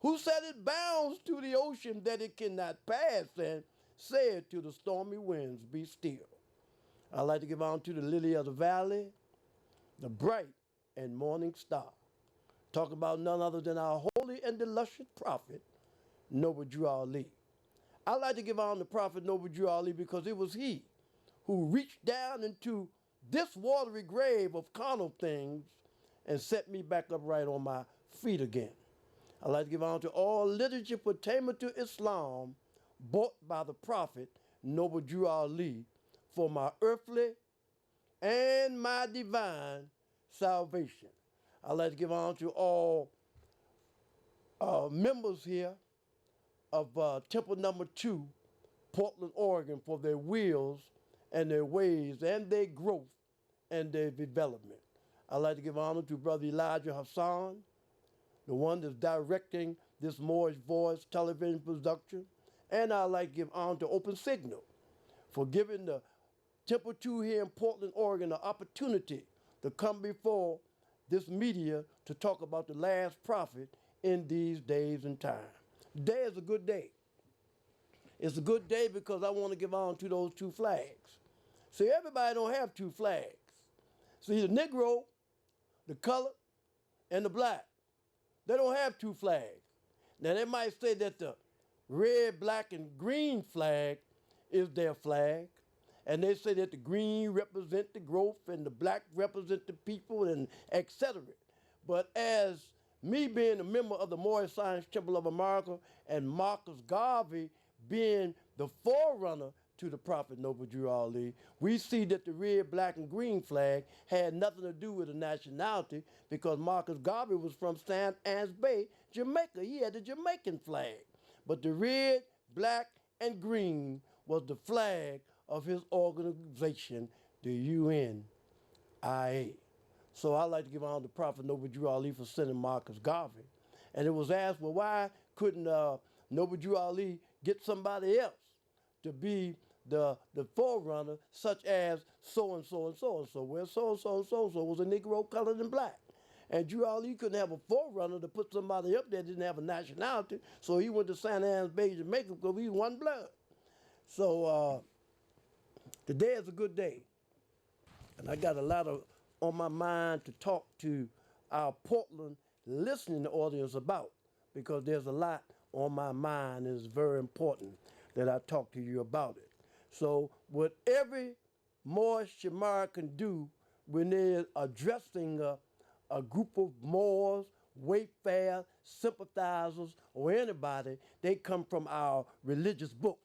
who set its bounds to the ocean that it cannot pass, and said to the stormy winds, be still. I'd like to give on to the lily of the valley, the bright and morning star. Talk about none other than our holy and illustrious prophet, Noble Drew Ali. I'd like to give on the prophet Noble Drew Ali because it was he who reached down into this watery grave of carnal things and set me back upright on my feet again. I'd like to give honor to all literature pertaining to Islam bought by the prophet Noble Drew Ali for my earthly and my divine salvation. I'd like to give honor to all members here of Temple Number 2, Portland, Oregon, for their wills and their ways and their growth and their development. I'd like to give honor to Brother Elijah Hassan, the one that's directing this Moorish Voice television production. And I'd like to give honor to Open Signal for giving the Temple 2 here in Portland, Oregon, the opportunity to come before this media to talk about the last prophet in these days and time. Today is a good day. It's a good day because I want to give honor to those two flags. See, everybody don't have two flags. See, the Negro, the colored, and the black, they don't have two flags. Now, they might say that the red, black, and green flag is their flag. And they say that the green represent the growth and the black represent the people and etc. But as me being a member of the Moorish Science Temple of America and Marcus Garvey being the forerunner to the prophet Noble Drew Ali, we see that the red, black, and green flag had nothing to do with the nationality because Marcus Garvey was from St. Ann's Bay, Jamaica. He had the Jamaican flag. But the red, black, and green was the flag of his organization, the UNIA. So I'd like to give honor to Prophet Noble Drew Ali for sending Marcus Garvey. And it was asked, well, why couldn't Noble Drew Ali get somebody else to be the forerunner, such as so-and-so and so-and-so? Well, so-and-so and so-and-so was a Negro, colored, and black. And Drew Ali couldn't have a forerunner to put somebody up there that didn't have a nationality, so he went to St. Ann's Bay, Jamaica, because he was one blood. So today is a good day. And I got a lot on my mind to talk to our Portland listening audience about, because there's a lot on my mind, and it's very important that I talk to you about it. So what every Moorish Shamar can do when they're addressing a group of Moors, wayfarers, sympathizers, or anybody, they come from our religious book.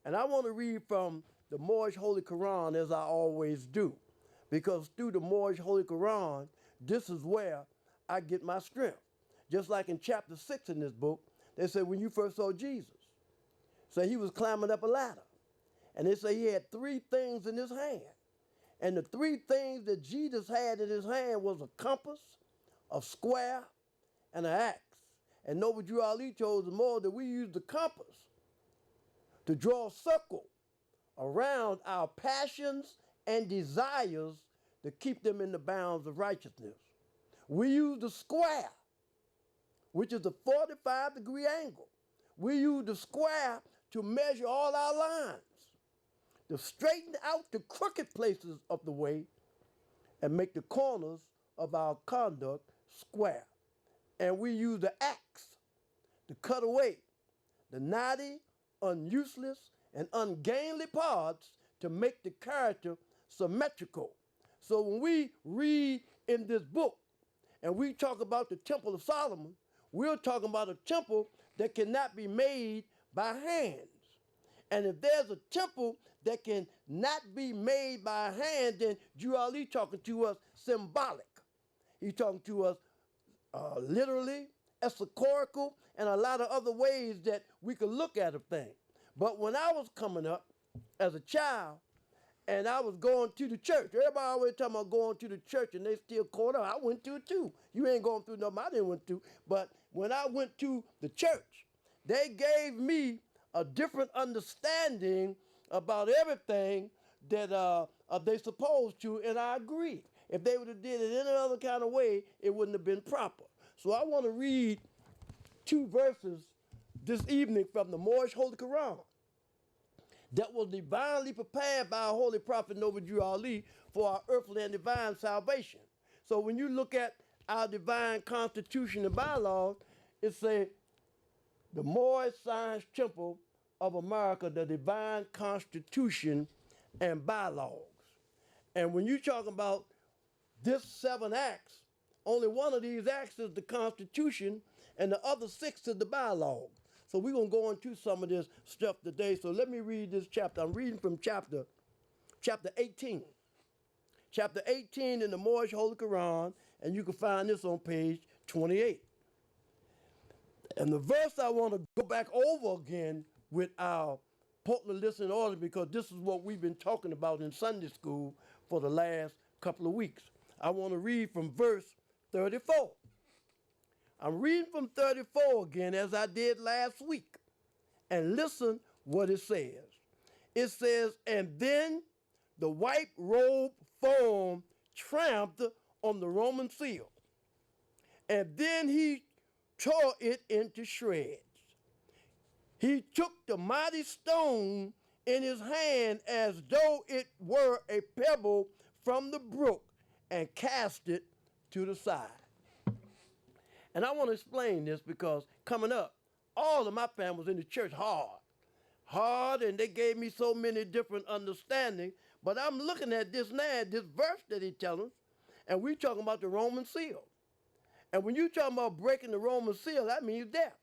And I want to read from the Moorish Holy Quran, as I always do, because through the Moorish Holy Quran, this is where I get my strength. Just like in chapter 6 in this book, they say when you first saw Jesus, say he was climbing up a ladder. And they say he had three things in his hand. And the three things that Jesus had in his hand was a compass, a square, and an axe. And Noble Drew Ali told the Moor that we use the compass to draw a circle around our passions and desires to keep them in the bounds of righteousness. We use the square, which is a 45-degree angle. We use the square to measure all our lines, to straighten out the crooked places of the way and make the corners of our conduct square. And we use the axe to cut away the knotty, unuseless, and ungainly parts to make the character symmetrical. So when we read in this book and we talk about the Temple of Solomon, we're talking about a temple that cannot be made by hands. And if there's a temple that can not be made by hand, then Drew Ali talking to us symbolic. He's talking to us literally, esoterical, and a lot of other ways that we could look at a thing. But when I was coming up as a child and I was going to the church, everybody always talking about going to the church and they still caught up. I went to it too. You ain't going through nothing I didn't went to. But when I went to the church, they gave me a different understanding about everything that they supposed to, and I agree. If they would have did it any other kind of way, it wouldn't have been proper. So I want to read two verses this evening from the Moorish Holy Quran that was divinely prepared by our holy prophet Noble Drew Ali for our earthly and divine salvation. So when you look at our divine constitution and bylaws, it says the Moorish Science Temple of America, the divine constitution and bylaws. And when you talk about this 7 acts, only one of these acts is the Constitution, and the other 6 is the bylaws. So we're going to go into some of this stuff today. So let me read this chapter. I'm reading from chapter 18. Chapter 18 in the Moorish Holy Quran, and you can find this on page 28. And the verse I want to go back over again with our Portland listening order, because this is what we've been talking about in Sunday school for the last couple of weeks. I want to read from verse 34. I'm reading from 34 again, as I did last week. And listen what it says. It says, and then the white robe form tramped on the Roman seal. And then he tore it into shreds. He took the mighty stone in his hand as though it were a pebble from the brook and cast it to the side. And I want to explain this because coming up, all of my family was in the church hard, and they gave me so many different understandings. But I'm looking at this now, this verse that he's telling us, and we talking about the Roman seal. And when you talking about breaking the Roman seal, that means death.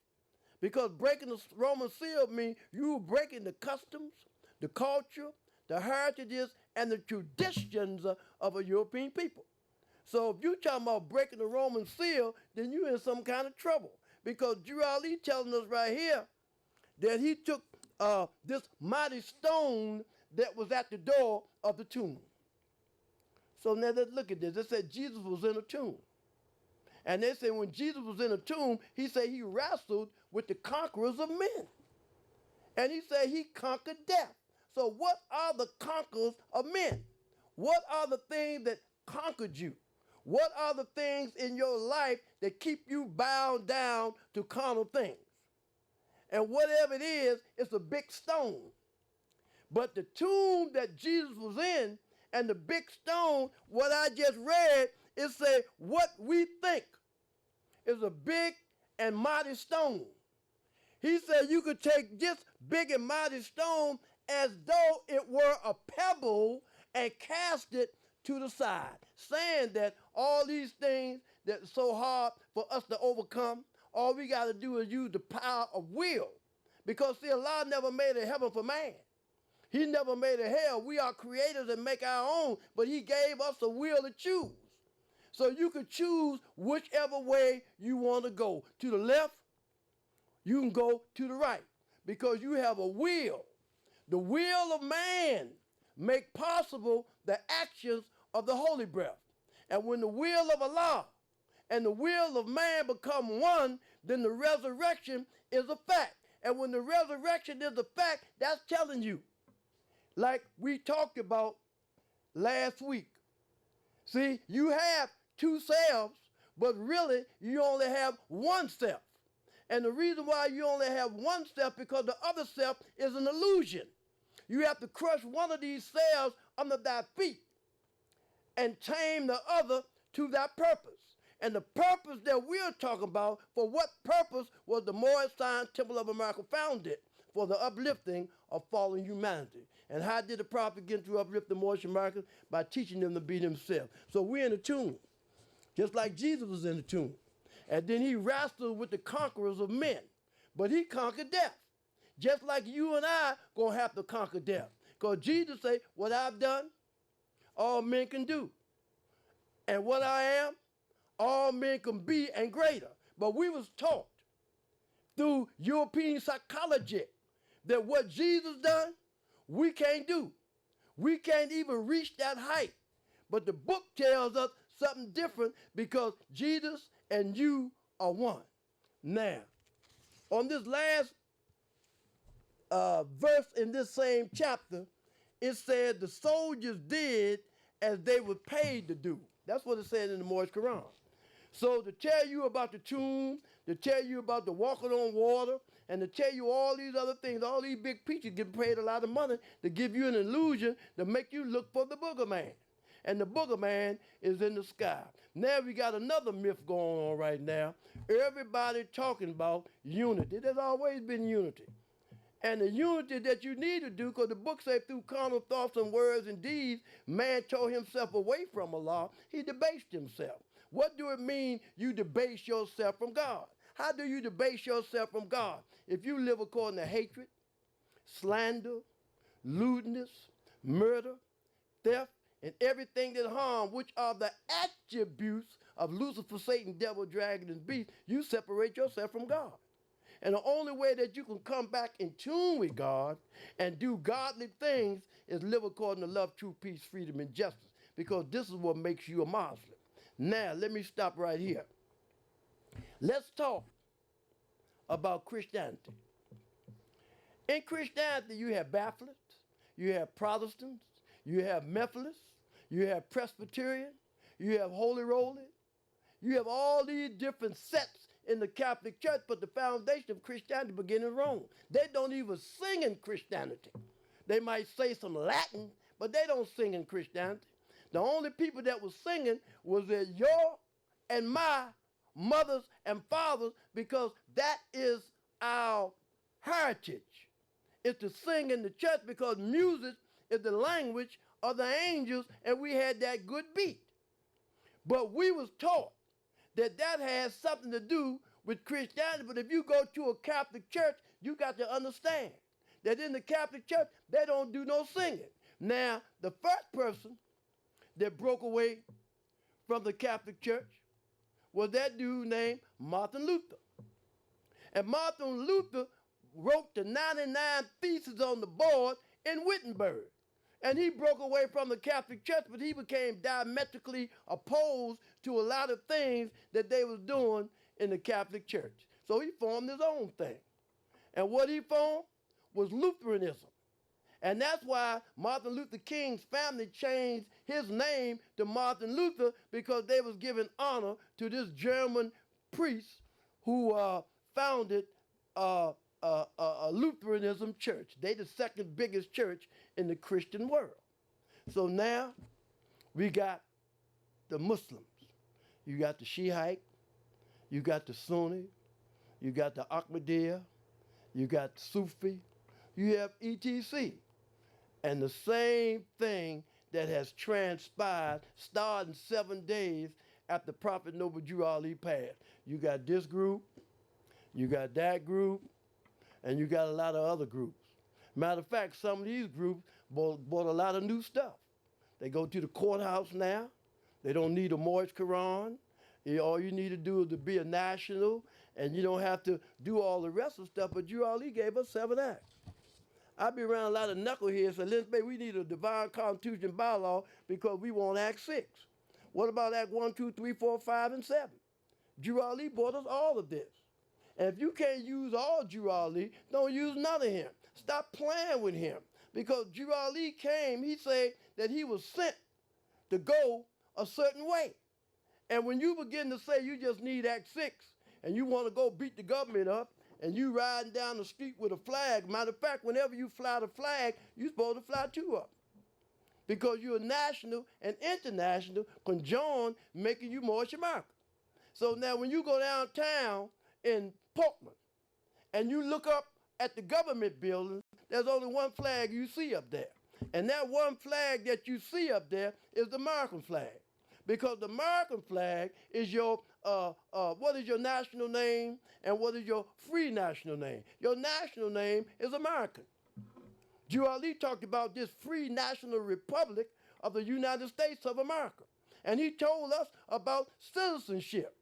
Because breaking the Roman seal means you breaking the customs, the culture, the heritages, and the traditions of a European people. So if you're talking about breaking the Roman seal, then you're in some kind of trouble. Because Drew Ali telling us right here that he took this mighty stone that was at the door of the tomb. So now let's look at this. It said Jesus was in a tomb. And they say when Jesus was in a tomb, he said he wrestled with the conquerors of men. And he said he conquered death. So what are the conquerors of men? What are the things that conquered you? What are the things in your life that keep you bound down to carnal things? And whatever it is, it's a big stone. But the tomb that Jesus was in and the big stone, what I just read, it said what we think is a big and mighty stone. He said you could take this big and mighty stone as though it were a pebble and cast it to the side, saying that all these things that are so hard for us to overcome, all we got to do is use the power of will. Because see, Allah never made a heaven for man. He never made a hell. We are creators and make our own, but he gave us a will to choose. So you can choose whichever way you want to go. To the left, you can go to the right, because you have a will. The will of man make possible the actions of the Holy Breath. And when the will of Allah and the will of man become one, then the resurrection is a fact. And when the resurrection is a fact, that's telling you, like we talked about last week. See, you have two selves, but really you only have one self. And the reason why you only have one self because the other self is an illusion. You have to crush one of these cells under thy feet and tame the other to that purpose. And the purpose that we're talking about, for what purpose was the Moorish Science Temple of America founded? For the uplifting of fallen humanity. And how did the prophet get to uplift the Moorish Americans? By teaching them to be themselves. So we're in a tomb, just like Jesus was in the tomb. And then he wrestled with the conquerors of men. But he conquered death. Just like you and I gonna have to conquer death. Because Jesus said, what I've done, all men can do. And what I am, all men can be and greater. But we was taught through European psychology that what Jesus done, we can't do. We can't even reach that height. But the book tells us something different, because Jesus and you are one. Now, on this last verse in this same chapter, it said the soldiers did as they were paid to do. That's what it said in the Moorish Quran. So to tell you about the tomb, to tell you about the walking on water and to tell you all these other things. All these big preachers get paid a lot of money to give you an illusion to make you look for the booger man. And the booger man is in the sky. Now we got another myth going on right now. Everybody talking about unity. There's always been unity. And the unity that you need to do, because the book says through carnal thoughts and words and deeds, man tore himself away from Allah. He debased himself. What do it mean you debase yourself from God? How do you debase yourself from God? If you live according to hatred, slander, lewdness, murder, theft, and everything that harm, which are the attributes of Lucifer, Satan, devil, dragon, and beast, you separate yourself from God. And the only way that you can come back in tune with God and do godly things is live according to love, truth, peace, freedom, and justice, because this is what makes you a Muslim. Now, let me stop right here. Let's talk about Christianity. In Christianity, you have Baptists, you have Protestants, you have Methodists, you have Presbyterian, you have Holy Roller, you have all these different sects in the Catholic Church, but the foundation of Christianity began in Rome. They don't even sing in Christianity. They might say some Latin, but they don't sing in Christianity. The only people that was singing was your and my mothers and fathers, because that is our heritage. It's to sing in the church, because music is the language of the angels, and we had that good beat. But we was taught that that has something to do with Christianity. But if you go to a Catholic church, you got to understand that in the Catholic church, they don't do no singing. Now, the first person that broke away from the Catholic church was that dude named Martin Luther. And Martin Luther wrote the 99 Theses on the board in Wittenberg. And he broke away from the Catholic Church, but he became diametrically opposed to a lot of things that they was doing in the Catholic Church. So he formed his own thing. And what he formed was Lutheranism. And that's why Martin Luther King's family changed his name to Martin Luther, because they was giving honor to this German priest who founded a Lutheranism church. They the second biggest church in the Christian world. So now we got the Muslims. You got the Sheik, you got the Sunni, you got the Ahmadiyya, you got Sufi, you have ETC. And the same thing that has transpired starting 7 days after Prophet Noble Drew Ali passed. You got this group, you got that group, and you got a lot of other groups. Matter of fact, some of these groups bought a lot of new stuff. They go to the courthouse now. They don't need a Moorish Quran. All you need to do is to be a national, and you don't have to do all the rest of the stuff, but Drew Ali gave us 7 acts. I be around a lot of knuckleheads, so Lynch-Bey, we need a divine constitution bylaw because we want Act 6. What about Act 1, 2, 3, 4, 5, and 7? Drew Ali bought us all of this. And if you can't use all Drew Ali, don't use none of him. Stop playing with him. Because Drew Ali came, he said that he was sent to go a certain way. And when you begin to say you just need Act 6 and you want to go beat the government up, and you riding down the street with a flag, matter of fact, whenever you fly the flag, you're supposed to fly 2 up. Because you're national and international conjoined, making you more America. So now when you go downtown in Portland and you look up at the government building, there's only one flag you see up there. And that one flag that you see up there is the American flag. Because the American flag is your, what is your national name and what is your free national name? Your national name is American. Drew Ali talked about this free national republic of the United States of America. And he told us about citizenship.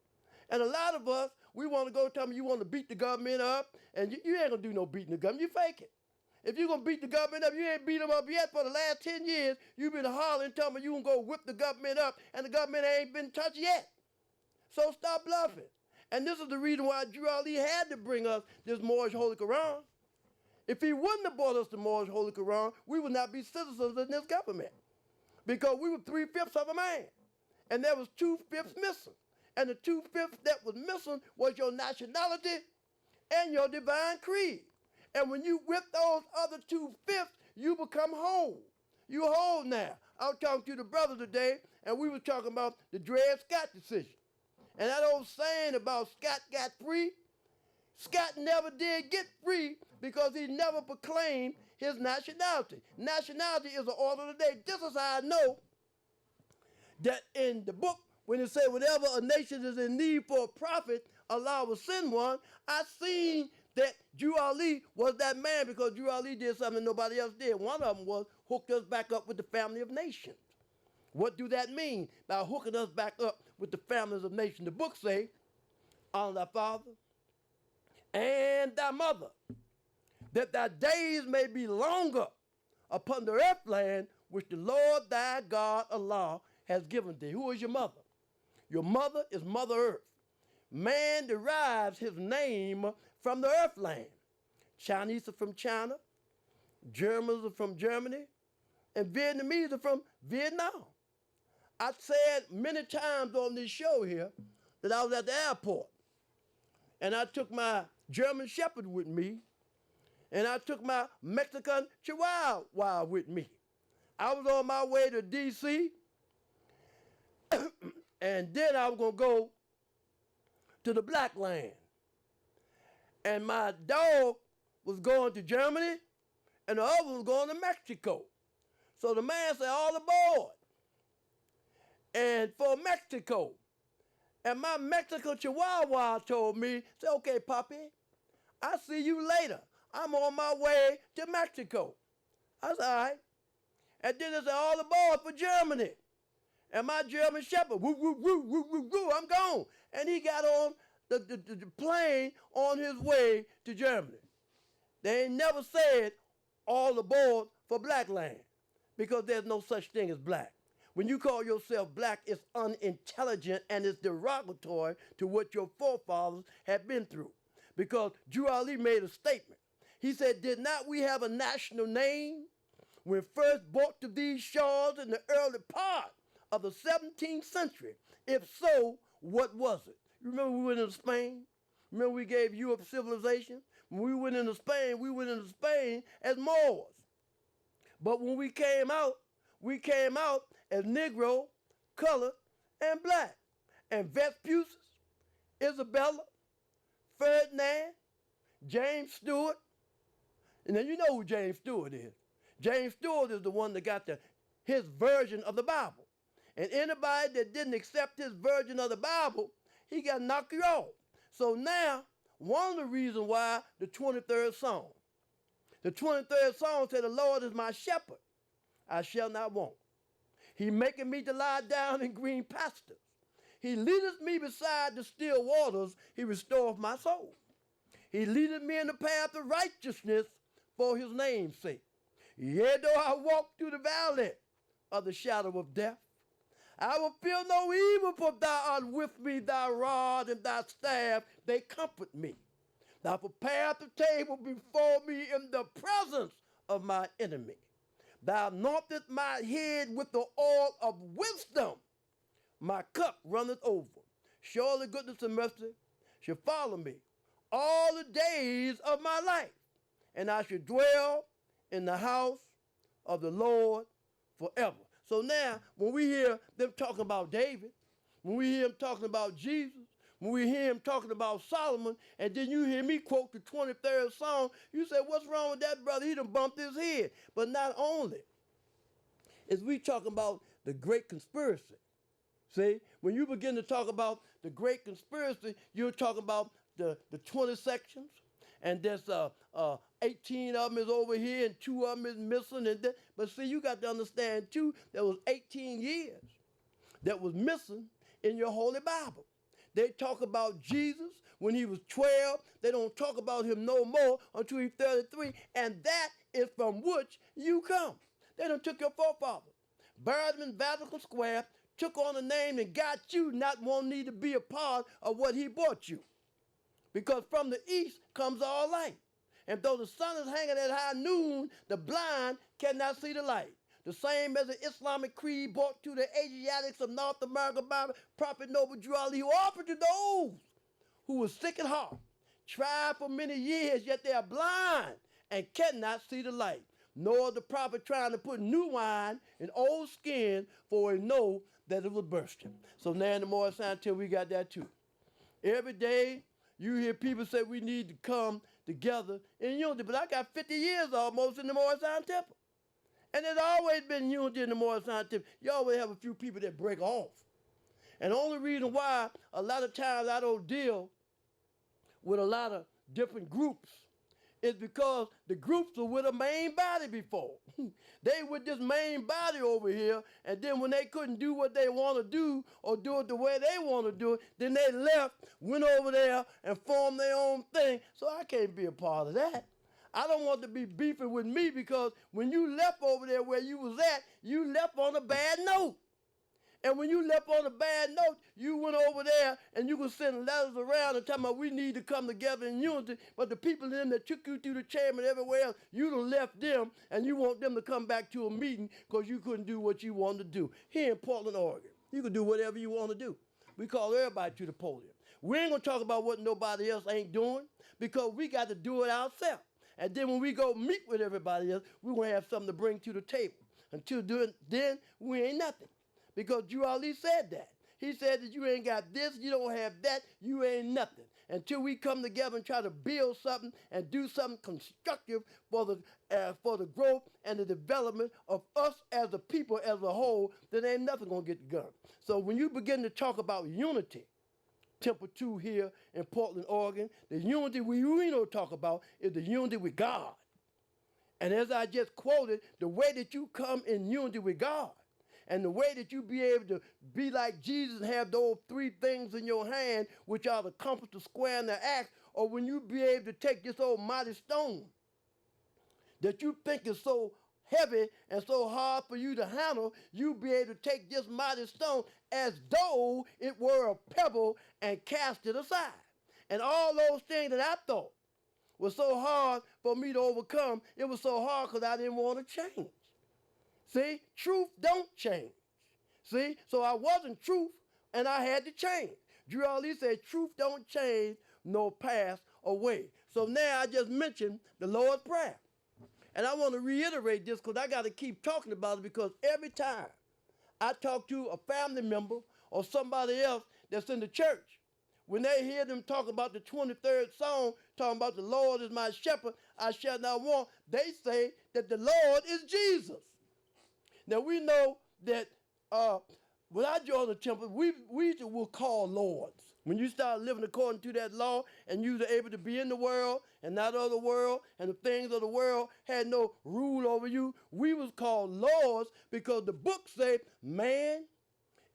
And a lot of us, we want to go tell me you want to beat the government up, and you ain't going to do no beating the government. You fake it. If you're going to beat the government up, you ain't beat them up yet. For the last 10 years, you've been hollering, telling me you going to go whip the government up, and the government ain't been touched yet. So stop bluffing. And this is the reason why Drew Ali had to bring us this Moorish Holy Quran. If he wouldn't have brought us the Moorish Holy Quran, we would not be citizens in this government. Because we were 3/5 of a man. And there was 2/5 missing. And the 2/5 that was missing was your nationality and your divine creed. And when you with those other 2/5, you become whole. You whole now. I was talking to the brother today, and we were talking about the Dred Scott decision. And that old saying about Scott got free, Scott never did get free because he never proclaimed his nationality. Nationality is an order of the day. This is how I know that in the book, when it said, whenever a nation is in need for a prophet, Allah will send one, I seen that Drew Ali was that man because Drew Ali did something nobody else did. One of them was hooked us back up with the family of nations. What do that mean by hooking us back up with the families of nations? The book say, honor thy father and thy mother, that thy days may be longer upon the earth land which the Lord thy God Allah has given thee. Who is your mother? Your mother is Mother Earth. Man derives his name from the earth land. Chinese are from China, Germans are from Germany, and Vietnamese are from Vietnam. I said many times on this show here that I was at the airport, and I took my German Shepherd with me, and I took my Mexican Chihuahua with me. I was on my way to D.C., and then I was going to go to the Black Land. And my dog was going to Germany, and the other was going to Mexico. So the man said, all aboard. And for Mexico. And my Mexican Chihuahua told me, say, okay, puppy, I'll see you later. I'm on my way to Mexico. I said, all right. And then they said, all aboard for Germany. And my German Shepherd, woo, woo, woo, woo, woo, woo, I'm gone. And he got on the plane on his way to Germany. They ain't never said all aboard for Black Land because there's no such thing as black. When you call yourself black, it's unintelligent and it's derogatory to what your forefathers have been through. Because Drew Ali made a statement. He said, did not we have a national name when first brought to these shores in the early part of the 17th century? If so, what was it? You remember we went into Spain? Remember we gave Europe civilization? When we went into Spain as Moors. But when we came out as Negro, colored, and black. And Vespucius, Isabella, Ferdinand, James Stewart. And then you know who James Stewart is. James Stewart is the one that got his version of the Bible. And anybody that didn't accept his version of the Bible, he got knocked off. So now, one of the reasons why the 23rd Psalm. The 23rd Psalm said, the Lord is my shepherd, I shall not want. He maketh me to lie down in green pastures. He leadeth me beside the still waters. He restoreth my soul. He leadeth me in the path of righteousness for his name's sake. Yea, though I walk through the valley of the shadow of death, I will fear no evil, for thou art with me, thy rod and thy staff, they comfort me. Thou preparest the table before me in the presence of my enemy. Thou anointest my head with the oil of wisdom. My cup runneth over. Surely goodness and mercy shall follow me all the days of my life, and I shall dwell in the house of the Lord forever. So now, when we hear them talking about David, when we hear them talking about Jesus, when we hear him talking about Solomon, and then you hear me quote the 23rd Psalm, you say, what's wrong with that brother? He done bumped his head. But not only is we talking about the great conspiracy. See, when you begin to talk about the great conspiracy, you're talking about the 20 sections, and there's 18 of them is over here, and 2 of them is missing. But see, you got to understand, too, there was 18 years that was missing in your Holy Bible. They talk about Jesus when he was 12. They don't talk about him no more until he's 33. And that is from which you come. They done took your forefathers, buried them in Vatican Square, took on a name and got you not wanting to be a part of what he brought you. Because from the east comes all light. And though the sun is hanging at high noon, the blind cannot see the light. the same as the Islamic creed brought to the Asiatics of North America by Prophet Noble Drew Ali, who offered to those who were sick at heart, tried for many years, yet they are blind and cannot see the light. Nor the prophet trying to put new wine in old skin, for we know that it will burst him. So now in the Morris Scientific, we got that too. Every day, you hear people say we need to come together in unity, but I got 50 years almost in the Morris Scientific. And there's always been unity in the Morris Scientific. You always have a few people that break off. And the only reason why a lot of times I don't deal with a lot of different groups is because the groups were with a main body before. They with this main body over here, and then when they couldn't do what they want to do or do it the way they want to do it, then they left, went over there, and formed their own thing. So I can't be a part of that. I don't want to be beefing with me, because when you left over there where you was at, you left on a bad note. And when you left on a bad note, you went over there and you could send letters around and talking about we need to come together in unity. But the people in them that took you through the chamber and everywhere else, you done left them, and you want them to come back to a meeting because you couldn't do what you wanted to do. Here in Portland, Oregon, you can do whatever you want to do. We call everybody to the podium. We ain't going to talk about what nobody else ain't doing, because we got to do it ourselves. And then when we go meet with everybody else, we're going to have something to bring to the table. Until then, we ain't nothing. Because Drew Ali said that. He said that you ain't got this, you don't have that, you ain't nothing. Until we come together and try to build something and do something constructive for the growth and the development of us as a people as a whole, then ain't nothing gonna get done. So when you begin to talk about unity, Temple 2 here in Portland, Oregon, the unity we don't talk about is the unity with God. And as I just quoted, the way that you come in unity with God, and the way that you be able to be like Jesus and have those three things in your hand, which are the compass, the square, and the axe, or when you be able to take this old mighty stone that you think is so heavy and so hard for you to handle, you be able to take this mighty stone as though it were a pebble and cast it aside. And all those things that I thought was so hard for me to overcome, it was so hard because I didn't want to change. See, truth don't change. See, so I wasn't truth, and I had to change. Drew Ali said, truth don't change, nor pass away. So now I just mentioned the Lord's Prayer. And I want to reiterate this because I got to keep talking about it, because every time I talk to a family member or somebody else that's in the church, when they hear them talk about the 23rd song, talking about the Lord is my shepherd, I shall not want, they say that the Lord is Jesus. Now, we know that when I joined the temple, we were called lords. When you start living according to that law and you were able to be in the world and not of the world, and the things of the world had no rule over you, we was called lords, because the book said man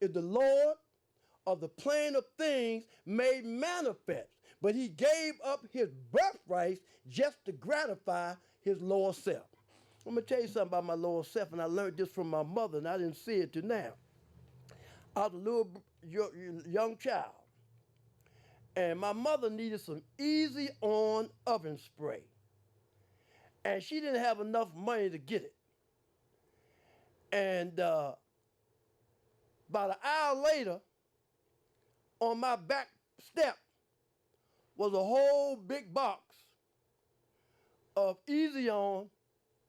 is the Lord of the plane of things made manifest. But he gave up his birthright just to gratify his lower self. I'm going to tell you something about my lower self, and I learned this from my mother, and I didn't see it till now. I was a little young child, and my mother needed some easy-on oven spray, and she didn't have enough money to get it. And about an hour later, on my back step was a whole big box of easy-on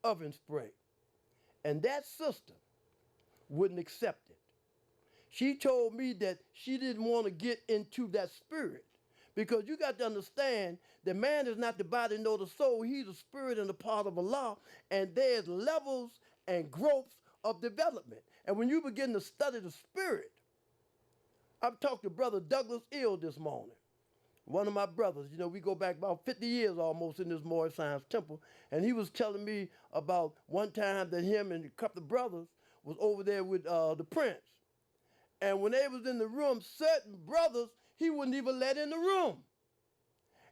oven spray. And that sister wouldn't accept it. She told me that she didn't want to get into that spirit, because you got to understand that man is not the body nor the soul. He's a spirit and a part of Allah, and there's levels and growths of development. And when you begin to study the spirit, I've talked to Brother Douglas Ill this morning. One of my brothers, you know, we go back about 50 years almost in this Moorish Science Temple, and he was telling me about one time that him and a couple of brothers was over there with the prince. And when they was in the room, certain brothers, he wouldn't even let in the room.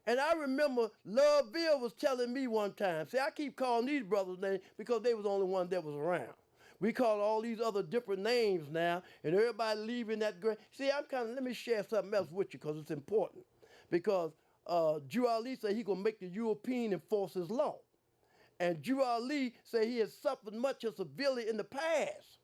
And I remember Loveville was telling me one time, see, I keep calling these brothers' names because they was the only one that was around. We call all these other different names now, and everybody leaving that great. See, let me share something else with you because it's important. Because Drew Ali said he gonna make the European enforce his law. And Drew Ali said he has suffered much and severely in the past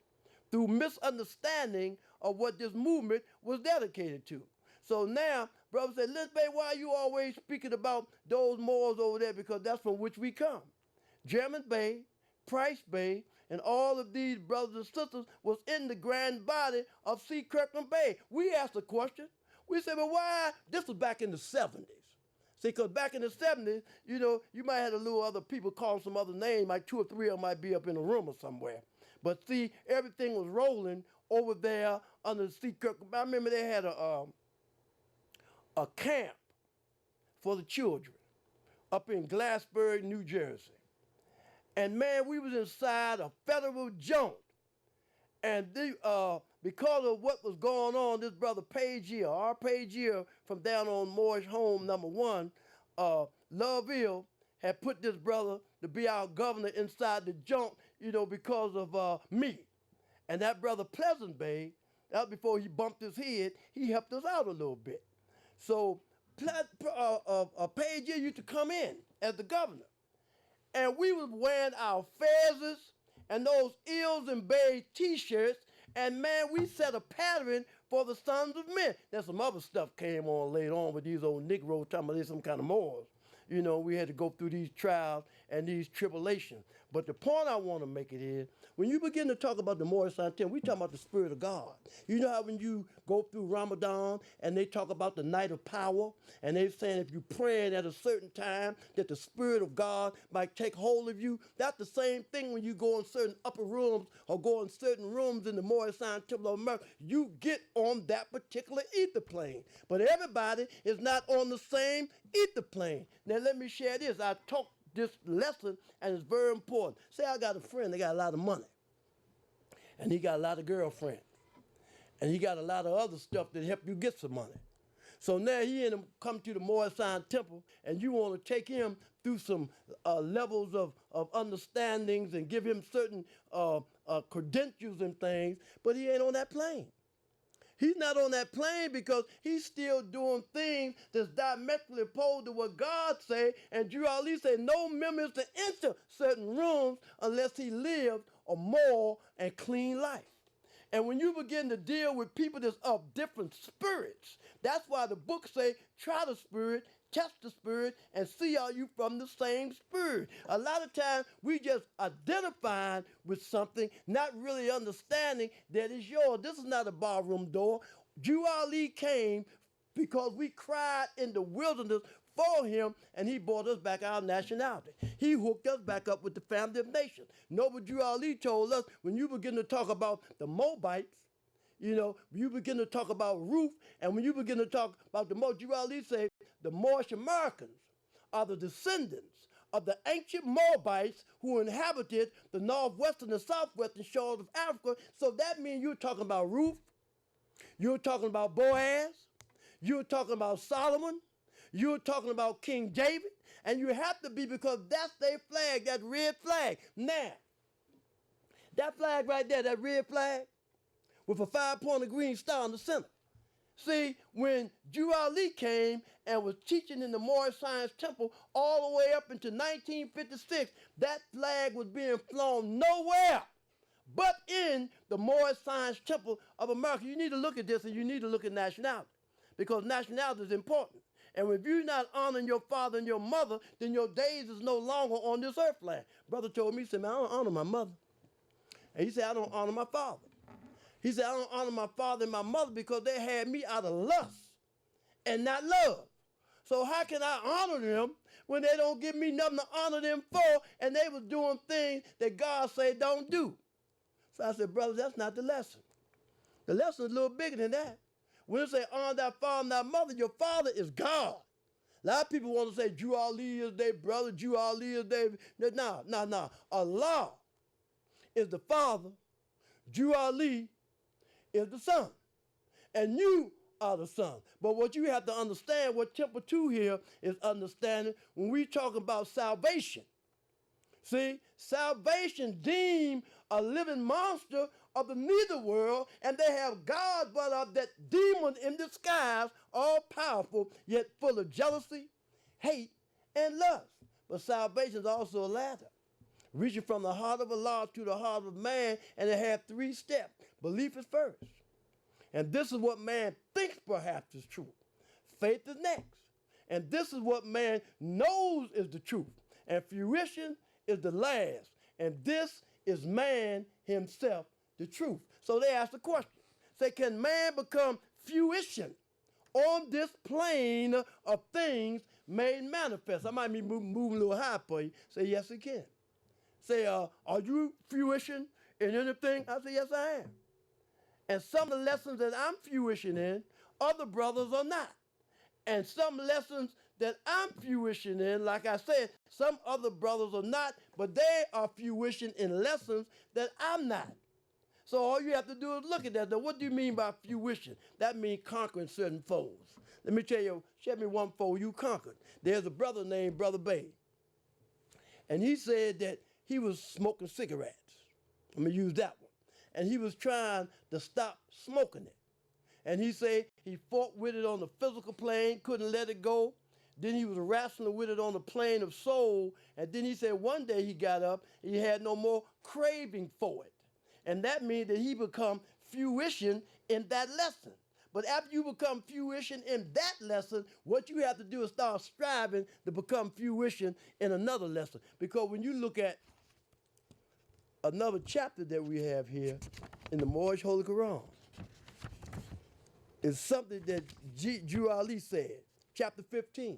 through misunderstanding of what this movement was dedicated to. So now, brother said, Lynch-Bey, why are you always speaking about those Moors over there? Because that's from which we come. German Bey, Price Bey, and all of these brothers and sisters was in the grand body of C. Kirkland Bey. We asked a question. We said, well, why? This was back in the 70s. See, because back in the 70s, you know, you might have a little other people calling some other name, like 2 or 3 of them might be up in a room or somewhere. But see, everything was rolling over there under C. Kirkland. I remember they had a camp for the children up in Glassburg, New Jersey. And man, we was inside a federal joint. And because of what was going on, this brother Pagier, our Pagier from down on Moorish Home number 1, Loveville, had put this brother to be our governor inside the joint, you know, because of me. And that brother Pleasant Bey, that before he bumped his head, he helped us out a little bit. So Pagier used to come in as the governor. And we was wearing our fezzes and those Ills and Bay t-shirts, and man, we set a pattern for the sons of men. Then some other stuff came on later on with these old Negroes talking about they some kind of Moors. You know, we had to go through these trials and these tribulations. But the point I want to make it is, when you begin to talk about the Moorish Santen, we talk about the Spirit of God. You know how when you go through Ramadan and they talk about the night of power, and they're saying if you're praying at a certain time that the Spirit of God might take hold of you, that's the same thing when you go in certain upper rooms or go in certain rooms in the Moorish Zion Temple of America. You get on that particular ether plane. But everybody is not on the same ether plane. Now let me share this. I taught this lesson, and it's very important. Say I got a friend that got a lot of money, and he got a lot of girlfriends, and he got a lot of other stuff that help you get some money. So now he and him come to the Moorish Zion Temple, and you want to take him through some levels of understandings and give him certain credentials and things, but he ain't on that plane. He's not on that plane because he's still doing things that's diametrically opposed to what God say. And Drew Ali said no member is to enter certain rooms unless he lived a moral and clean life. And when you begin to deal with people that's of different spirits, that's why the book say, try the spirit, test the spirit, and see are you from the same spirit. A lot of times we just identifying with something, not really understanding that it's yours. This is not a barroom door. Drew Ali came because we cried in the wilderness for him, and he brought us back our nationality. He hooked us back up with the family of nations. Noble Drew Ali told us, when you begin to talk about the Moabites, you know, you begin to talk about Ruth, and when you begin to talk about the Moors, Drew Ali say the Moorish Americans are the descendants of the ancient Moabites who inhabited the northwestern and southwestern shores of Africa. So that means you're talking about Ruth, you're talking about Boaz, you're talking about Solomon, you're talking about King David, and you have to be because that's their flag, that red flag. Now, that flag right there, that red flag, with a 5-pointed green star in the center. See, when Drew Ali came and was teaching in the Moorish Science Temple all the way up into 1956, that flag was being flown nowhere but in the Moorish Science Temple of America. You need to look at this, and you need to look at nationality, because nationality is important. And if you're not honoring your father and your mother, then your days is no longer on this earth land. Brother told me, he said, man, I don't honor my mother. And he said, I don't honor my father. He said, I don't honor my father and my mother because they had me out of lust and not love. So how can I honor them when they don't give me nothing to honor them for, and they was doing things that God said don't do? So I said, brother, that's not the lesson. The lesson is a little bigger than that. When it say honor thy father and thy mother, your father is God. A lot of people want to say Drew Ali is their brother, Drew Ali is their... No. Allah is the father, Drew Ali is the son, and you are the son. But what you have to understand, what Temple 2 here is understanding, when we talk about salvation, see, salvation deemed a living monster of the nether world, and they have God but of that demon in disguise, all powerful, yet full of jealousy, hate, and lust. But salvation is also a ladder. reaching from the heart of Allah to the heart of man, and it had 3 steps. Belief is first. And this is what man thinks perhaps is true. Faith is next. And this is what man knows is the truth. And fruition is the last. And this is man himself, the truth. So they ask the question. Say, can man become fruition on this plane of things made manifest? I might be moving a little high for you. Say, yes, it can. Say, are you fruition in anything? I say, yes, I am. And some of the lessons that I'm fruition in, other brothers are not. And some lessons that I'm fruition in, like I said, some other brothers are not, but they are fruition in lessons that I'm not. So all you have to do is look at that. Now, what do you mean by fruition? That means conquering certain foes. Let me tell you, show me one foe you conquered. There's a brother named Brother Bey. And he said that he was smoking cigarettes. I'm going to use that one. And he was trying to stop smoking it. And he said he fought with it on the physical plane, couldn't let it go. Then he was wrestling with it on the plane of soul. And then he said one day he got up and he had no more craving for it. And that means that he become fruition in that lesson. But after you become fruition in that lesson, what you have to do is start striving to become fruition in another lesson. Because when you look at another chapter that we have here in the Moorish Holy Quran, it's something that Drew Ali said, chapter 15.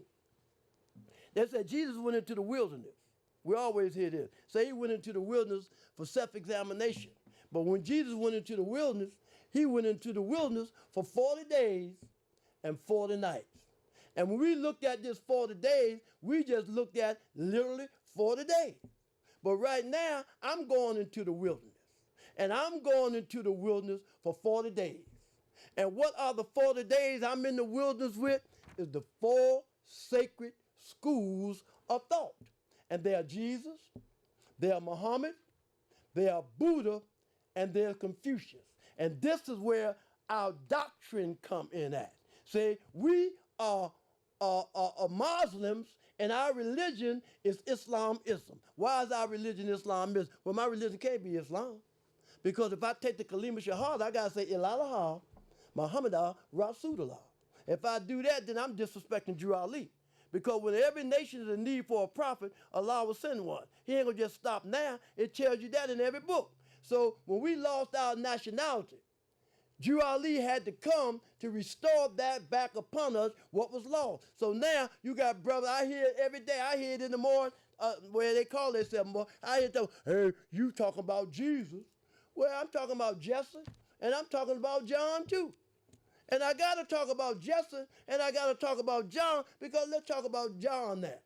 They said Jesus went into the wilderness. We always hear this. Say he went into the wilderness for self-examination. But when Jesus went into the wilderness, he went into the wilderness for 40 days and 40 nights. And when we looked at this 40 days, we just looked at literally 40 days. But right now, I'm going into the wilderness. And I'm going into the wilderness for 40 days. And what are the 40 days I'm in the wilderness with? Is the 4 sacred schools of thought. And they are Jesus, they are Muhammad, they are Buddha, and they are Confucius. And this is where our doctrine come in at. See, we are Muslims, and our religion is Islamism. Why is our religion Islamism? Well, my religion can't be Islam. Because if I take the Kalima Shahada, I got to say Ilaha, Muhammadah, Rasulullah. If I do that, then I'm disrespecting Drew Ali. Because when every nation is in need for a prophet, Allah will send one. He ain't going to just stop now. It tells you that in every book. So when we lost our nationality, Drew Ali had to come to restore that back upon us, what was lost. So now you got brother, I hear it every day. I hear it in the morning, where they call themselves more. I hear them, hey, you talking about Jesus. Well, I'm talking about Jesse, and I'm talking about John too. And I got to talk about Jesse, and I got to talk about John, because let's talk about John now.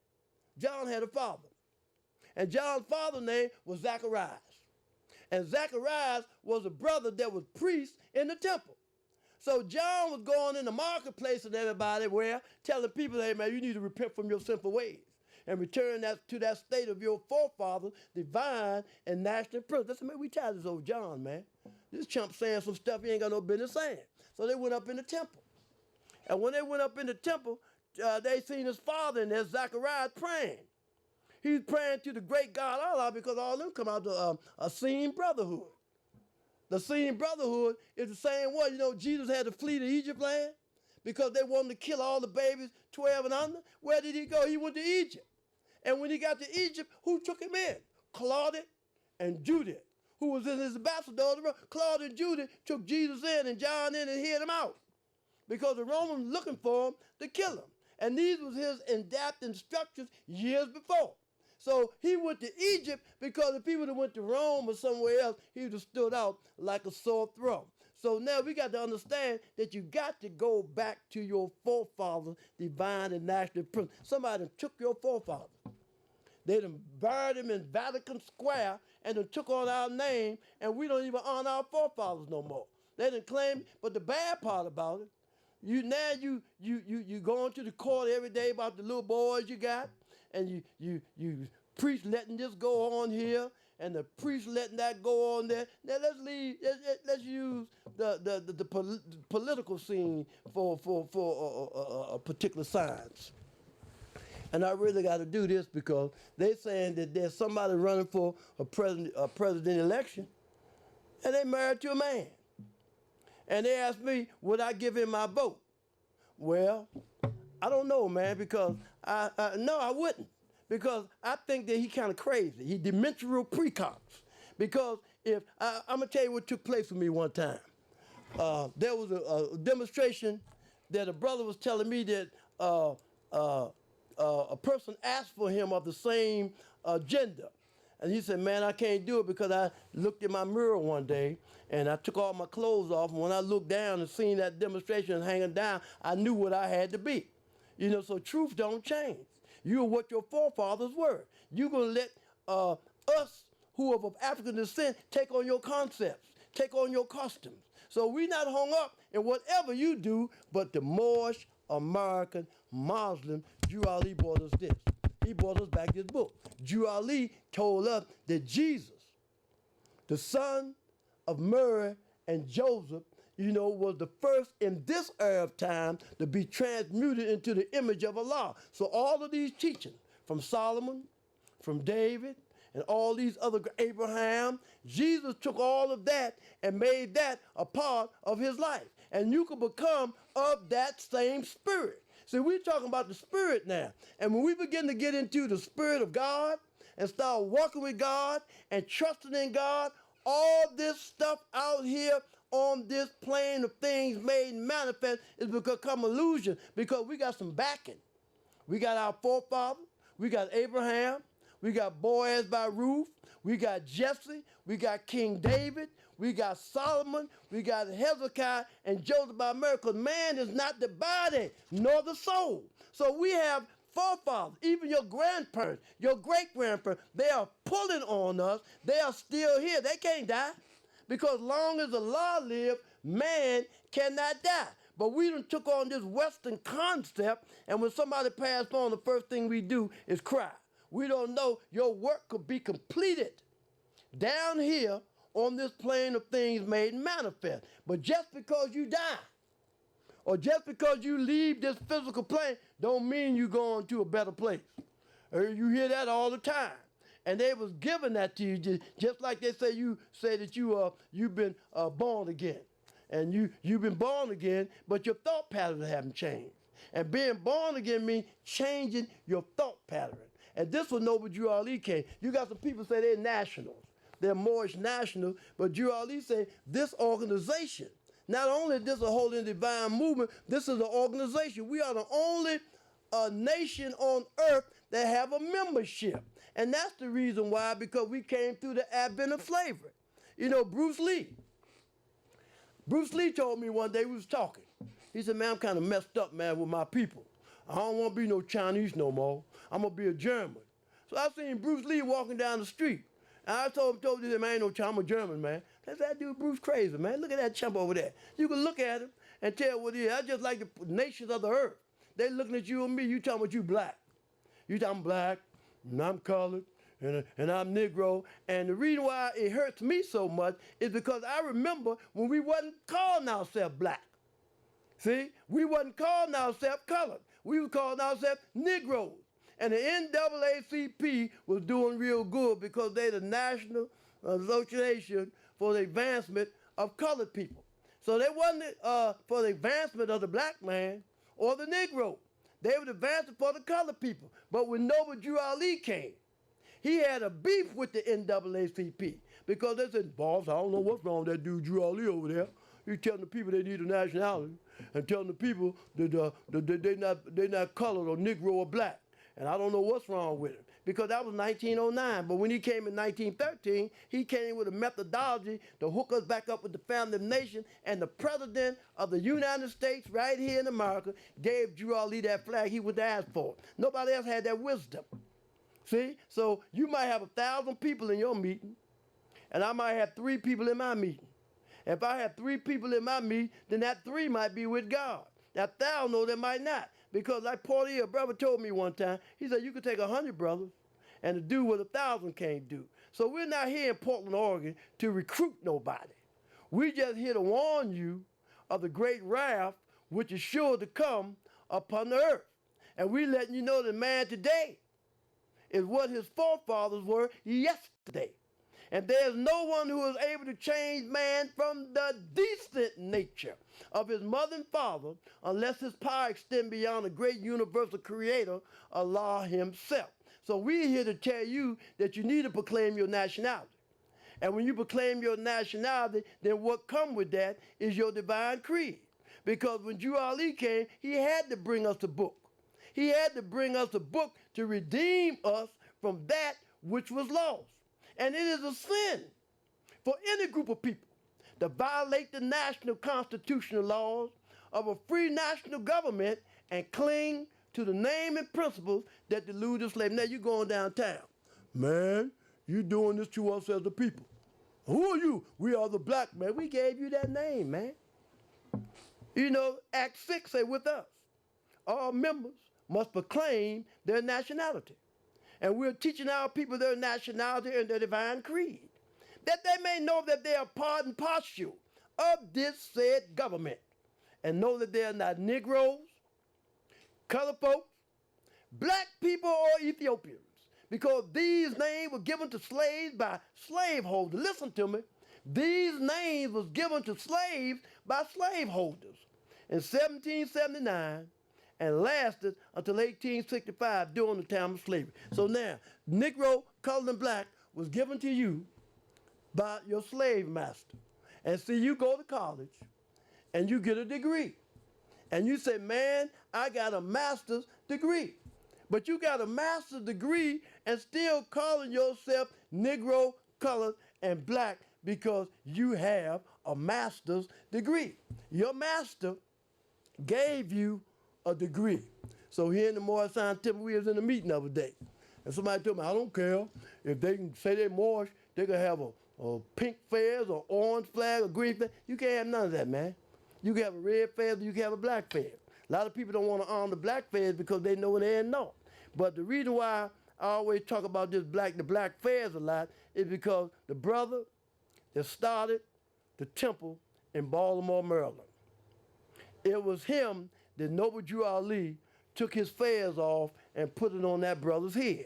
John had a father. And John's father's name was Zacharias. And Zacharias was a brother that was priest in the temple. So John was going in the marketplace and everybody where telling people, hey man, you need to repent from your sinful ways and return to that state of your forefathers, divine and national prince. Listen, man, we tired of this old John, man. This chump saying some stuff he ain't got no business saying. So they went up in the temple. And when they went up in the temple, they seen his father in there, Zacharias, praying. He's praying to the great God Allah, because all of them come out to a seen brotherhood. The seen brotherhood is the same one. You know, Jesus had to flee to Egypt land because they wanted to kill all the babies 12 and under. Where did he go? He went to Egypt. And when he got to Egypt, who took him in? Claudius and Judith, who was in his ambassador. Claudius and Judith took Jesus in and John in and hid him out because the Romans were looking for him to kill him. And these was his in-depth instructions years before. So he went to Egypt because the people that went to Rome or somewhere else, he would have stood out like a sore throat. So now we got to understand that you got to go back to your forefathers, divine and national prince. Somebody took your forefathers. They done buried him in Vatican Square and then took on our name, and we don't even honor our forefathers no more. They didn't claim, but the bad part about it, you go into the court every day about the little boys you got, and you preach letting this go on here, and the priest letting that go on there. Now let's use the political scene for a particular science. And I really got to do this because they're saying that there's somebody running for a president election, and they married to a man. And they asked me, would I give him my vote? Well, I don't know, man, because no, I wouldn't. Because I think that he kind of crazy. He dementia precox. Because if, I'm going to tell you what took place with me one time. There was a demonstration that a brother was telling me that a person asked for him of the same gender. And he said, man, I can't do it because I looked in my mirror one day and I took all my clothes off. And when I looked down and seen that demonstration hanging down, I knew what I had to be. You know, so truth don't change. You're what your forefathers were. You're going to let us who are of African descent take on your concepts, take on your customs. So we're not hung up in whatever you do, but the Moorish, American, Muslim, Drew Ali brought us this. He brought us back this book. Drew Ali told us that Jesus, the son of Mary and Joseph, you know, was the first in this era of time to be transmuted into the image of Allah. So all of these teachings, from Solomon, from David, and all these other, Abraham, Jesus took all of that and made that a part of his life. And you can become of that same spirit. See, we're talking about the spirit now. And when we begin to get into the spirit of God and start walking with God and trusting in God, all this stuff out here on this plane of things made manifest is become illusion because we got some backing. We got our forefathers. We got Abraham. We got Boaz by Ruth. We got Jesse. We got King David. We got Solomon. We got Hezekiah and Joseph by Mary. Because man is not the body nor the soul. So we have forefathers, even your grandparents, your great-grandparents. They are pulling on us. They are still here. They can't die. Because long as Allah lives, man cannot die. But we done took on this Western concept, and when somebody passed on, the first thing we do is cry. We don't know your work could be completed down here on this plane of things made manifest. But just because you die, or just because you leave this physical plane, don't mean you're going to a better place. You hear that all the time. And they was giving that to you, just like they say that you've been born again. And you've been born again, but your thought patterns haven't changed. And being born again means changing your thought pattern. And this was Noble Drew Ali came. You got some people say they're nationals. They're Moorish nationals, but Drew Ali say this organization, not only is this a holy and divine movement, this is an organization. We are the only nation on earth that have a membership. And that's the reason why, because we came through the advent of slavery. You know, Bruce Lee told me one day, we was talking. He said, man, I'm kind of messed up, man, with my people. I don't want to be no Chinese no more. I'm going to be a German. So I seen Bruce Lee walking down the street. And I told him, man, ain't no Chinese, I'm a German, man. That's that dude Bruce crazy, man. Look at that chump over there. You can look at him and tell what he is. That's just like the nations of the earth. They looking at you and me, you talking about you black. You talking black, and I'm colored, and I'm Negro. And the reason why it hurts me so much is because I remember when we wasn't calling ourselves black. See, we wasn't calling ourselves colored. We was calling ourselves Negroes. And the NAACP was doing real good because they the National Association for the Advancement of Colored People. So they wasn't for the advancement of the black man or the Negro. They were advancing for the colored people. But when Noble Drew Ali came, he had a beef with the NAACP because they said, boss, I don't know what's wrong with that dude Drew Ali over there. He's telling the people they need a nationality and telling the people that they're not colored or Negro or black. And I don't know what's wrong with him because that was 1909. But when he came in 1913, he came with a methodology to hook us back up with the family of nations. And the president of the United States right here in America gave Drew Ali that flag he was asked for. Nobody else had that wisdom. See? So you might have 1,000 people in your meeting, and I might have 3 people in my meeting. If I have 3 people in my meeting, then that 3 might be with God. That 1,000, no, they might not. Because like Portia, a brother told me one time, he said, you could take 100 brothers and do what 1,000 can't do. So we're not here in Portland, Oregon to recruit nobody. We're just here to warn you of the great wrath which is sure to come upon the earth. And we letting you know that man today is what his forefathers were yesterday. And there's no one who is able to change man from the decent nature of his mother and father unless his power extends beyond the great universal creator, Allah himself. So we're here to tell you that you need to proclaim your nationality. And when you proclaim your nationality, then what comes with that is your divine creed. Because when Drew Ali came, he had to bring us a book. He had to bring us a book to redeem us from that which was lost. And it is a sin for any group of people to violate the national constitutional laws of a free national government and cling to the name and principles that deluded slavery. Now you're going downtown. Man, you doing this to us as the people. Who are you? We are the black man. We gave you that name, man. You know, Act 6 say with us, all members must proclaim their nationality. And we're teaching our people their nationality and their divine creed, that they may know that they are part and parcel of this said government, and know that they are not Negroes, colored folks, black people, or Ethiopians, because these names were given to slaves by slaveholders. Listen to me. These names was given to slaves by slaveholders in 1779 and lasted until 1865 during the time of slavery. So now, Negro, colored, and black was given to you by your slave master. And see, you go to college and you get a degree. And you say, man, I got a master's degree. But you got a master's degree and still calling yourself Negro, colored, and black because you have a master's degree. Your master gave you a degree. So here in the Moorish Science Temple, we was in a meeting the other day. And somebody told me, I don't care if they can say they're Moorish, they can have a pink fez or orange flag or green flag. You can't have none of that, man. You can have a red fez or you can have a black fez. A lot of people don't want to honor the black fez because they know they ain't know. But the reason why I always talk about the black fez a lot is because the brother that started the temple in Baltimore, Maryland, it was him that Noble Drew Ali took his fez off and put it on that brother's head.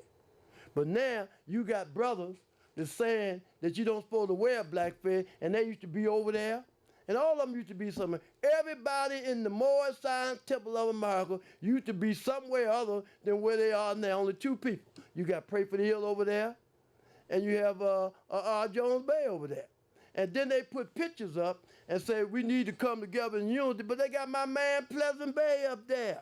But now you got brothers that's saying that you don't supposed to wear a black fez, and they used to be over there, and all of them used to be somewhere. Everybody in the Moorish Science Temple of America used to be somewhere other than where they are now. Only two people. You got Pray for the Hill over there, and you have R. Jones Bay over there. And then they put pictures up and say, we need to come together in unity, but they got my man Pleasant Bay up there.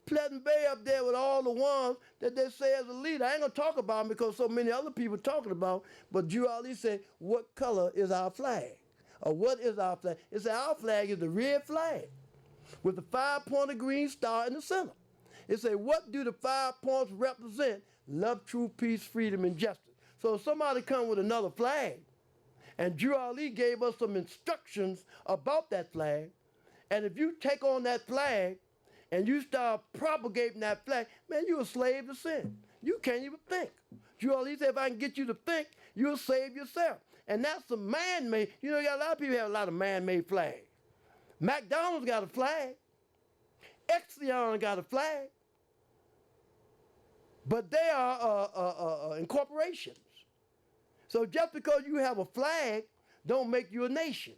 Pleasant Bay up there with all the ones that they say as a leader. I ain't gonna talk about them because so many other people talking about, but Drew Ali said, what color is our flag? Or what is our flag? It said our flag is the red flag with the 5-pointed green star in the center. It said, what do the 5 points represent? Love, truth, peace, freedom, and justice. So if somebody come with another flag, and Drew Ali gave us some instructions about that flag, and if you take on that flag and you start propagating that flag, man, you're a slave to sin. You can't even think. Drew Ali said, if I can get you to think, you'll save yourself. And that's a man-made. You know, you got a lot of people have a lot of man-made flags. McDonald's got a flag. Exxon got a flag. But they are incorporations. So just because you have a flag don't make you a nation.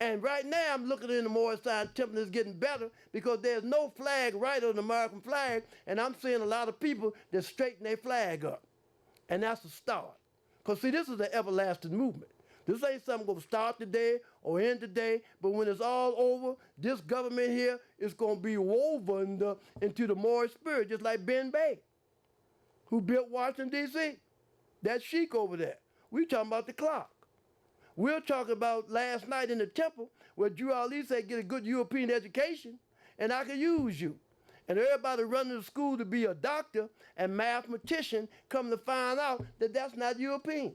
And right now I'm looking in the Moorish Science Temple, it's getting better because there's no flag right on the American flag, and I'm seeing a lot of people that straighten their flag up. And that's a start. Because see, this is an everlasting movement. This ain't something going to start today or end today, but when it's all over, this government here is going to be woven into the Moorish spirit, just like Ben Bey, who built Washington, D.C. That Sheik over there. We talking about the clock. We're talking about last night in the temple where Drew Ali said, get a good European education and I can use you. And everybody running to school to be a doctor and mathematician come to find out that that's not European.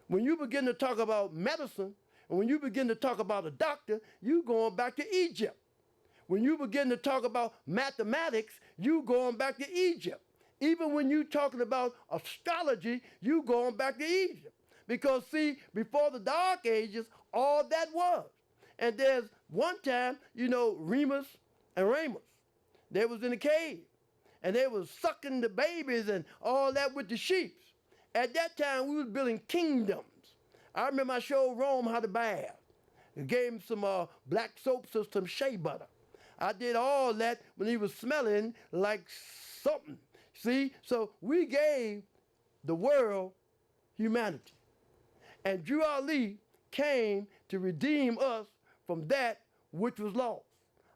When you begin to talk about medicine, and when you begin to talk about a doctor, you going back to Egypt. When you begin to talk about mathematics, you going back to Egypt. Even when you talking about astrology, you going back to Egypt. Because see, before the Dark Ages, all that was. And there's one time, you know, Remus and Ramus. They was in the cave. And they was sucking the babies and all that with the sheep. At that time, we was building kingdoms. I remember I showed Rome how to bath. I gave him some black soaps or some shea butter. I did all that when he was smelling like something. See? So we gave the world humanity. And Drew Ali came to redeem us from that which was lost.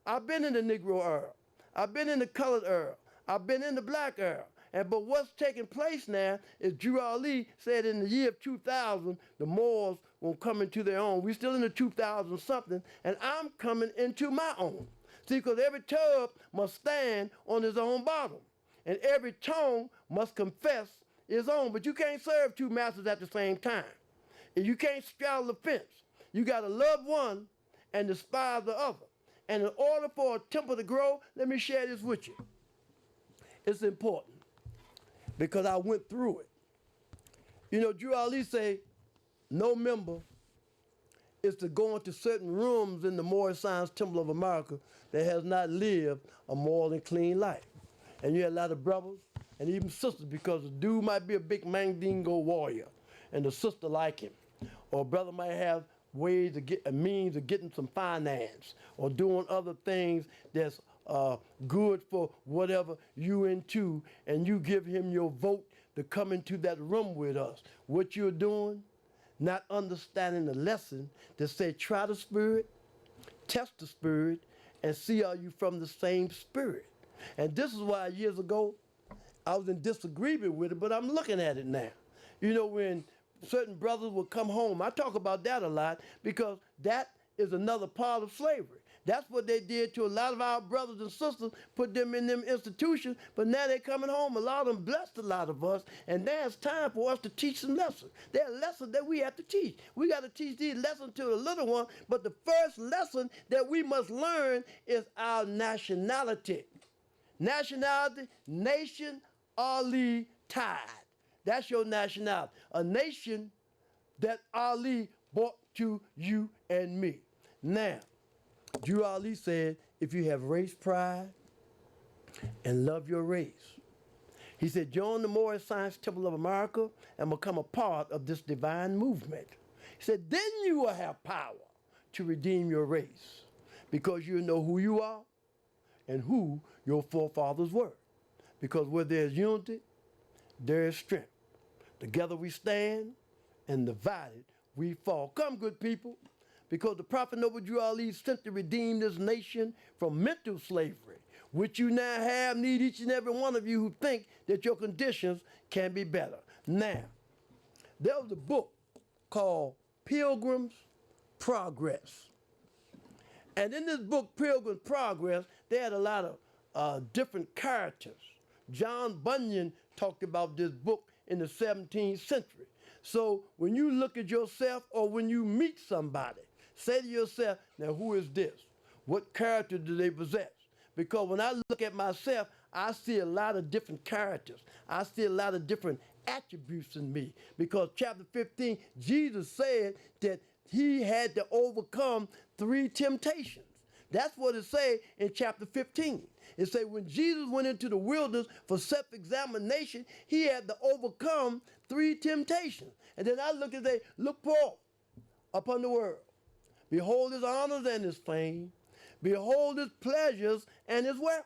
I've been in the Negro era. I've been in the colored era. I've been in the black era. But what's taking place now is Drew Ali said in the year of 2000, the Moors won't come into their own. We're still in the 2000 something, and I'm coming into my own. See, because every tub must stand on his own bottom, and every tongue must confess his own. But you can't serve two masters at the same time. And you can't straddle the fence. You got to love one and despise the other. And in order for a temple to grow, let me share this with you. It's important because I went through it. You know, Drew Ali say, no member is to go into certain rooms in the Moorish Science Temple of America that has not lived a moral and clean life. And you had a lot of brothers and even sisters, because the dude might be a big Mandingo warrior and the sister like him. Or a brother might have ways to get a means of getting some finance or doing other things that's good for whatever you into, and you give him your vote to come into that room with us. What you're doing, not understanding the lesson that say try the spirit, test the spirit, and see are you from the same spirit. And this is why years ago I was in disagreement with it, but I'm looking at it now. You know, when certain brothers would come home, I talk about that a lot because that is another part of slavery. That's what they did to a lot of our brothers and sisters, put them in them institutions, but now they're coming home. A lot of them blessed a lot of us, and now it's time for us to teach some lessons. There are lessons that we have to teach. We got to teach these lessons to the little one, but the first lesson that we must learn is our nationality. Nationality, nation, Ali, tide. That's your nationality. A nation that Ali brought to you and me. Now, Drew Ali said, if you have race pride and love your race, he said, join the Moorish Science Temple of America and become a part of this divine movement. He said, then you will have power to redeem your race because you know who you are and who your forefathers were. Because where there's unity, there is strength. Together we stand, and divided we fall. Come, good people, because the Prophet Noble Drew Ali sent to redeem this nation from mental slavery, which you now have, need each and every one of you who think that your conditions can be better. Now, there was a book called Pilgrim's Progress. And in this book, Pilgrim's Progress, they had a lot of different characters. John Bunyan talked about this book in the 17th century. So when you look at yourself or when you meet somebody, say to yourself, now who is this? What character do they possess? Because when I look at myself, I see a lot of different characters. I see a lot of different attributes in me. Because chapter 15, Jesus said that he had to overcome 3 temptations. That's what it say in chapter 15. It say when Jesus went into the wilderness for self-examination, he had to overcome 3 temptations. And then I look and say, look forth upon the world. Behold his honors and his fame. Behold his pleasures and his wealth.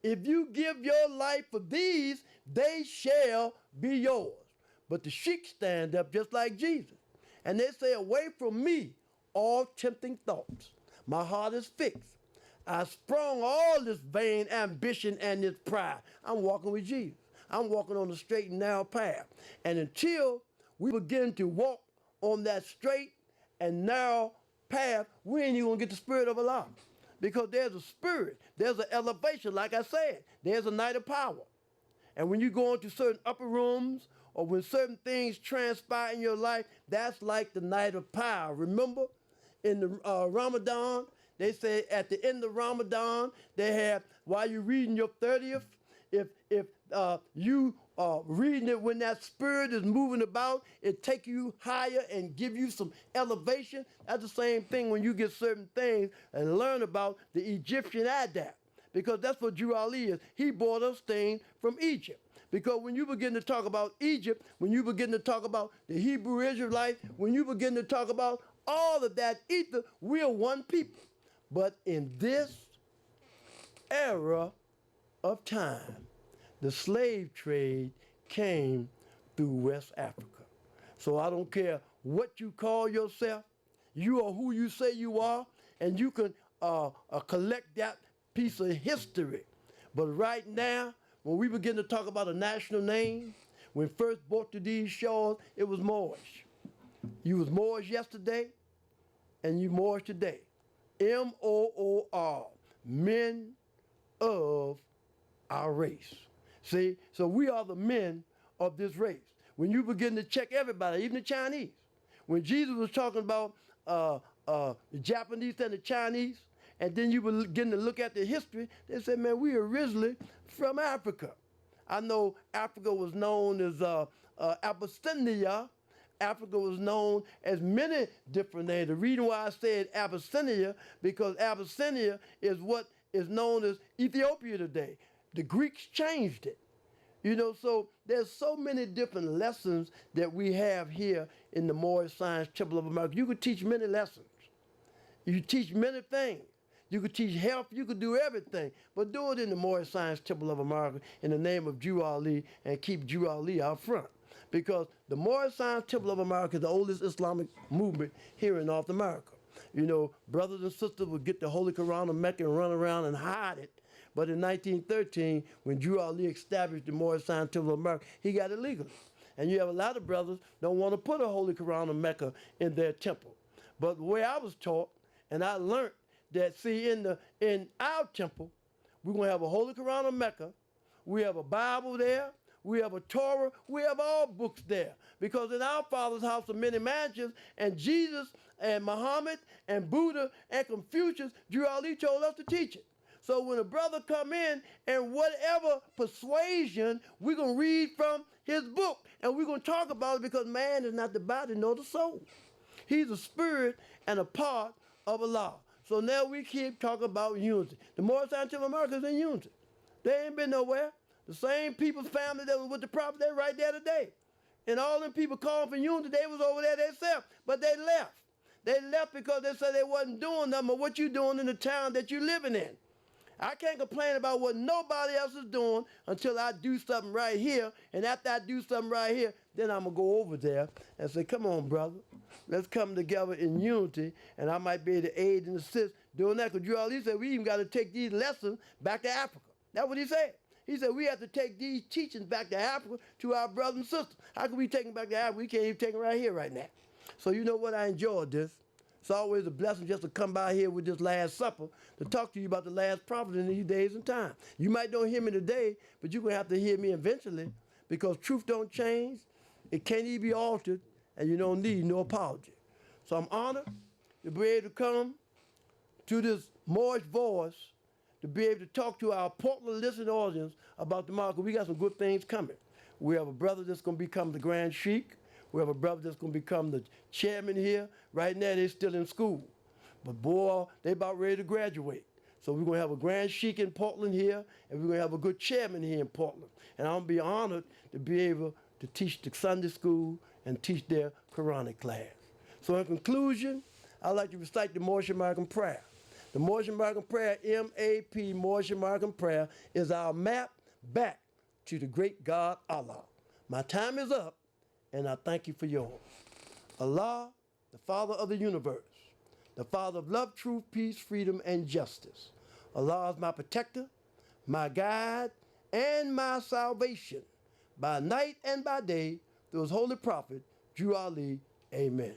If you give your life for these, they shall be yours. But the Sheik stand up just like Jesus. And they say, away from me, all tempting thoughts. My heart is fixed. I sprung all this vain ambition and this pride. I'm walking with Jesus. I'm walking on the straight and narrow path. And until we begin to walk on that straight and narrow path, we ain't even gonna get the spirit of Allah. Because there's a spirit, there's an elevation, like I said, there's a night of power. And when you go into certain upper rooms or when certain things transpire in your life, that's like the night of power. Remember in the Ramadan, they say at the end of Ramadan, they have, while you're reading your 30th, if you reading it when that spirit is moving about, it take you higher and give you some elevation. That's the same thing when you get certain things and learn about the Egyptian Adab. because that's what Drew Ali is. He brought us things from Egypt. Because when you begin to talk about Egypt, when you begin to talk about the Hebrew Israelites, when you begin to talk about all of that ether, we're one people. But in this era of time, the slave trade came through West Africa. So I don't care what you call yourself, you are who you say you are, and you can collect that piece of history. But right now, when we begin to talk about a national name, when first brought to these shores, it was Moorish. You was Moorish yesterday, and you Moorish today. M-O-O-R, men of our race. See, so we are the men of this race. When you begin to check everybody, even the Chinese, when Jesus was talking about the Japanese and the Chinese, and then you begin to look at the history, they said, man, we are originally from Africa. I know Africa was known as Abyssinia. Africa was known as many different names. The reason why I said Abyssinia, because Abyssinia is what is known as Ethiopia today. The Greeks changed it. You know, so there's so many different lessons that we have here in the Moorish Science Temple of America. You could teach many lessons. You teach many things. You could teach health. You could do everything. But do it in the Moorish Science Temple of America in the name of Drew Ali, and keep Drew Ali out front. Because the Moorish Science Temple of America is the oldest Islamic movement here in North America. You know, brothers and sisters would get the Holy Quran of Mecca and run around and hide it. But in 1913, when Drew Ali established the Moorish Science Temple of America, he got it legally. And you have a lot of brothers don't want to put a Holy Quran of Mecca in their temple. But the way I was taught, and I learned that, see, in our temple, we're going to have a Holy Quran of Mecca, we have a Bible there, we have a Torah, we have all books there. Because in our Father's house are many mansions, and Jesus and Muhammad and Buddha and Confucius, Drew Ali told us to teach it. So when a brother come in and whatever persuasion, we're going to read from his book, and we're going to talk about it, because man is not the body nor the soul. He's a spirit and a part of Allah. So now we keep talking about unity. The Moorish Science Temple of America is in unity. They ain't been nowhere. The same people's family that was with the prophet, they're right there today. And all them people calling for unity, they was over there themselves, but they left. They left because they said they wasn't doing nothing but what you doing in the town that you living in. I can't complain about what nobody else is doing until I do something right here. And after I do something right here, then I'm going to go over there and say, come on, brother. Let's come together in unity, and I might be able to aid and assist doing that. Because Drew Ali said we even got to take these lessons back to Africa. That's what he said. He said we have to take these teachings back to Africa to our brothers and sisters. How can we take them back to Africa? We can't even take them right here right now. So you know what? I enjoyed this. It's always a blessing just to come by here with this Last Supper to talk to you about the last prophet in these days and time. You might not hear me today, but you're going to have to hear me eventually, because truth don't change, it can't even be altered, and you don't need no apology. So I'm honored to be able to come to this Moorish voice, to be able to talk to our Portland listening audience about the market. We got some good things coming. We have a brother that's going to become the Grand Sheik. We have a brother that's going to become the chairman here. Right now, they're still in school. But boy, they about ready to graduate. So we're going to have a Grand Sheik in Portland here, and we're going to have a good chairman here in Portland. And I'm going to be honored to be able to teach the Sunday school and teach their Quranic class. So in conclusion, I'd like to recite the Moorish American Prayer. The Moorish American Prayer, M-A-P, Moorish American Prayer, is our map back to the great God Allah. My time is up, and I thank you for yours. Allah, the Father of the universe, the Father of love, truth, peace, freedom, and justice. Allah is my protector, my guide, and my salvation, by night and by day, through his holy prophet, Drew Ali. Amen.